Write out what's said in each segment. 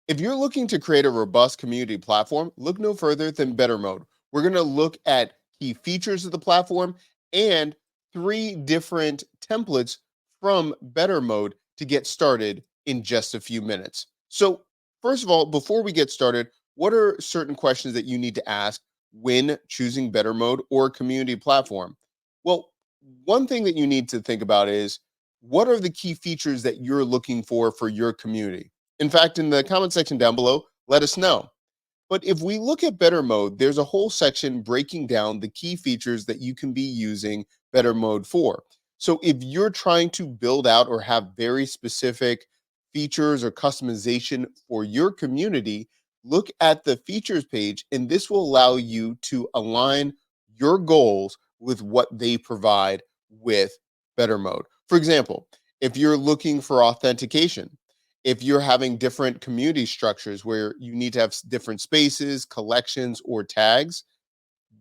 If you're looking to create a robust community platform, look no further than Better Mode. We're going to look at key features of the platform and three different templates from Better Mode to get started in just a few minutes. So, first of all, before we get started, what are certain questions that you need to ask when choosing Better Mode or a community platform? Well, one thing that you need to think about is what are the key features that you're looking for your community? In fact, in the comment section down below, let us know. But if we look at Better Mode, there's a whole section breaking down the key features that you can be using Better Mode for. So if you're trying to build out or have very specific features or customization for your community, look at the features page, and this will allow you to align your goals with what they provide with Better Mode. For example, if you're looking for authentication, if you're having different community structures where you need to have different spaces, collections, or tags,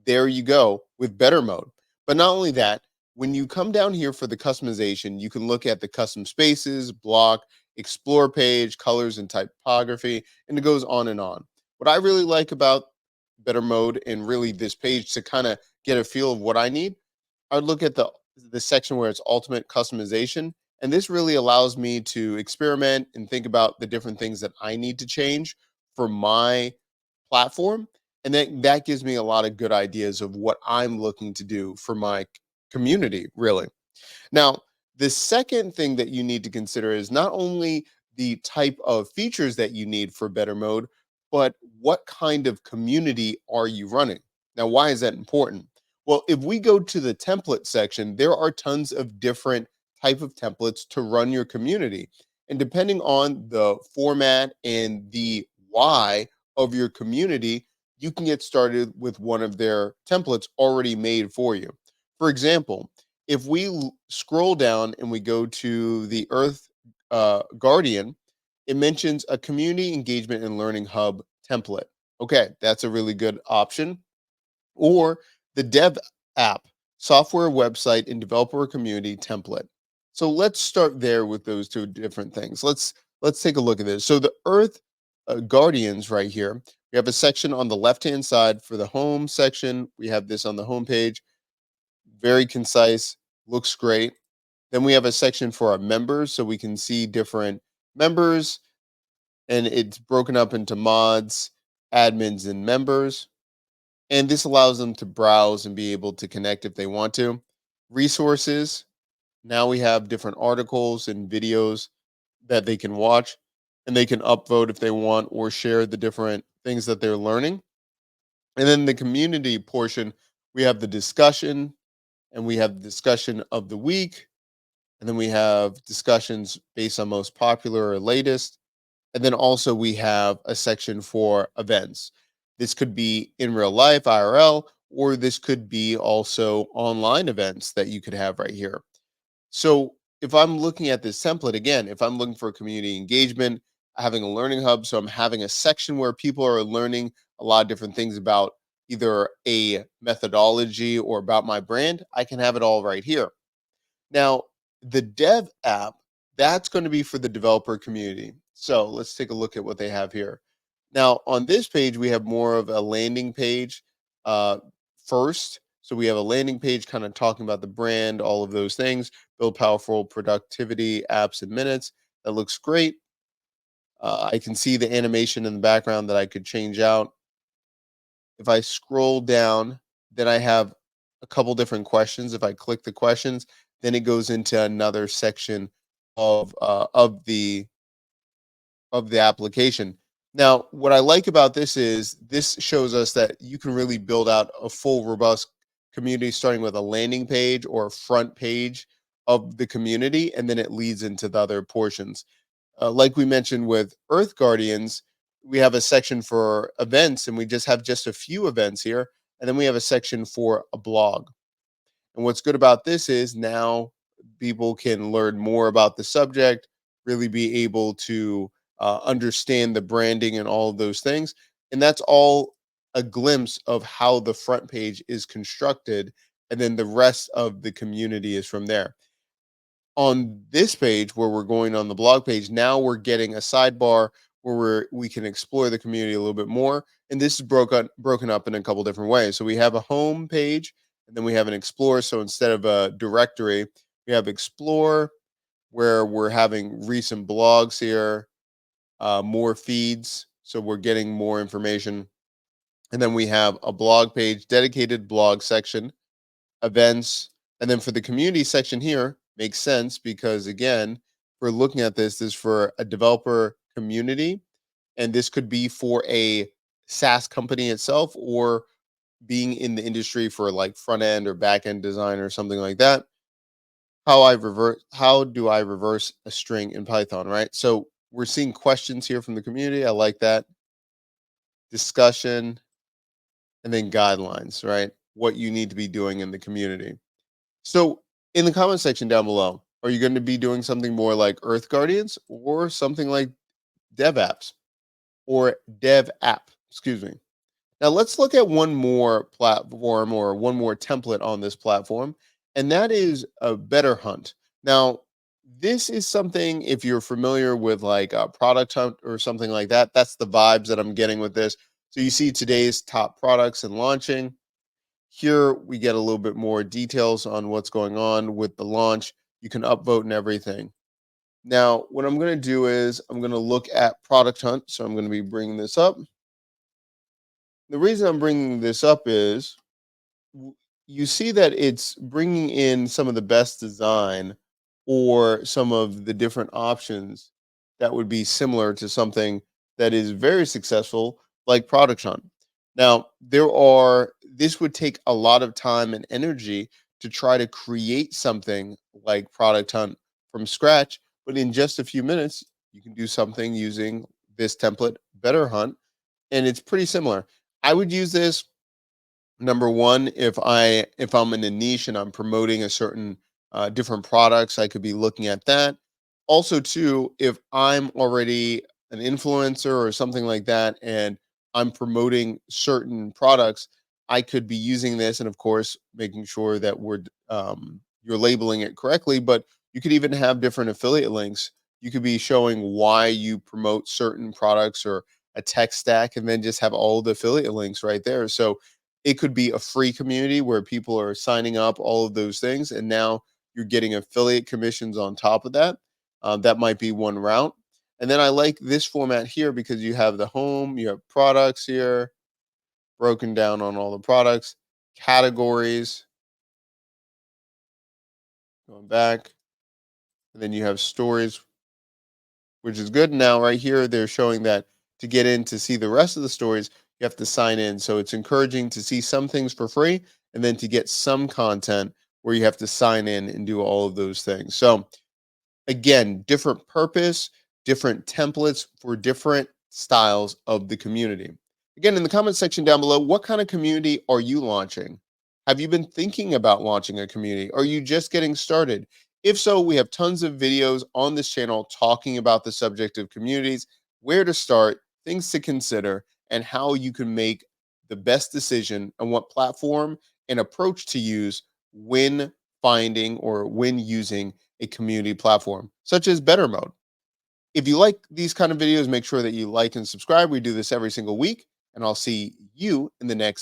there you go with Better Mode. But not only that, when you come down here for the customization, you can look at the custom spaces, block, explore page, colors and typography, and it goes on and on. What I really like about Better Mode and really this page to kind of get a feel of what I need, I would look at the section where it's ultimate customization, and this really allows me to experiment and think about the different things that I need to change for my platform. And that gives me a lot of good ideas of what I'm looking to do for my community, really. Now, the second thing that you need to consider is not only the type of features that you need for Better Mode, but what kind of community are you running? Now, why is that important? Well, if we go to the template section, there are tons of different type of templates to run your community. And depending on the format and the why of your community, you can get started with one of their templates already made for you. For example, if we scroll down and we go to the Earth Guardian, it mentions a community engagement and learning hub template. Okay, that's a really good option. Or the Dev app, software, website, and developer community template. So let's start there with those two different things. Let's take a look at this. So the Earth Guardians right here, we have a section on the left hand side for the home section. We have this on the home page, very concise, looks great. Then we have a section for our members, so we can see different members, and it's broken up into mods, admins, and members. And this allows them to browse and be able to connect if they want to. Resources, now we have different articles and videos that they can watch, and they can upvote if they want or share the different things that they're learning. And then the community portion, we have the discussion, and we have the discussion of the week, and then we have discussions based on most popular or latest. And then also we have a section for events. This could be in real life, IRL, or this could be also online events that you could have right here. So if I'm looking at this template again, if I'm looking for community engagement, having a learning hub, so I'm having a section where people are learning a lot of different things about either a methodology or about my brand, I can have it all right here. Now, the Dev app, that's going to be for the developer community. So let's take a look at what they have here. Now, on this page, we have more of a landing page uh, first. So we have a landing page kind of talking about the brand, all of those things, build powerful productivity apps in minutes. That looks great. I can see the animation in the background that I could change out. If I scroll down, then I have a couple different questions. If I click the questions, then it goes into another section of uh, of the of the application. Now, what I like about this is this shows us that you can really build out a full, robust community, starting with a landing page or a front page of the community, and then it leads into the other portions. Like we mentioned with Earth Guardians, we have a section for events, and we just have just a few events here. And then we have a section for a blog. And what's good about this is now people can learn more about the subject, really be able to understand the branding and all of those things. And that's all a glimpse of how the front page is constructed. And then the rest of the community is from there. On this page, where we're going on the blog page, now we're getting a sidebar where we can explore the community a little bit more. And this is broken up in a couple different ways. So we have a home page, and then we have an explore. So instead of a directory, we have explore, where we're having recent blogs here, more feeds. So we're getting more information. And then we have a blog page, dedicated blog section, events. And then for the community section here, makes sense because again, we're looking at this for a developer community. And this could be for a SaaS company itself or being in the industry for like front end or back end design or something like that. How do I reverse a string in Python, right? So we're seeing questions here from the community. I like that. Discussion and then guidelines, right? What you need to be doing in the community. So in the comment section down below, are you going to be doing something more like Earth Guardians or something like Dev Apps or Dev App? Excuse me. Now let's look at one more platform or one more template on this platform, and that is a Better Hunt. Now, this is something, if you're familiar with like a Product Hunt or something like that, that's the vibes that I'm getting with this. So you see today's top products and launching. Here we get a little bit more details on what's going on with the launch. You can upvote and everything. Now, what I'm going to do is I'm going to look at Product Hunt. So I'm going to be bringing this up. The reason I'm bringing this up is you see that it's bringing in some of the best design or some of the different options that would be similar to something that is very successful like Product Hunt. Now, this would take a lot of time and energy to try to create something like Product Hunt from scratch, but in just a few minutes, you can do something using this template, Better Hunt, and it's pretty similar. I would use this number one if I'm in a niche and I'm promoting a certain different products. I could be looking at that. Also too, if I'm already an influencer or something like that and I'm promoting certain products, I could be using this, and of course making sure that you're labeling it correctly. But you could even have different affiliate links. You could be showing why you promote certain products or a tech stack, and then just have all the affiliate links right there. So it could be a free community where people are signing up, all of those things, and now you're getting affiliate commissions on top of that. That might be one route. And then I like this format here because you have the home, you have products here, broken down on all the products, categories, going back, and then you have stories, which is good. Now, right here, they're showing that to get in to see the rest of the stories, you have to sign in. So it's encouraging to see some things for free and then to get some content where you have to sign in and do all of those things. So, again, different purpose, different templates for different styles of the community. Again, in the comment section down below, what kind of community are you launching? Have you been thinking about launching a community? Are you just getting started? If so, we have tons of videos on this channel talking about the subject of communities, where to start, things to consider, and how you can make the best decision on what platform and approach to use when finding or when using a community platform, such as Better Mode. If you like these kind of videos, make sure that you like and subscribe. We do this every single week, and I'll see you in the next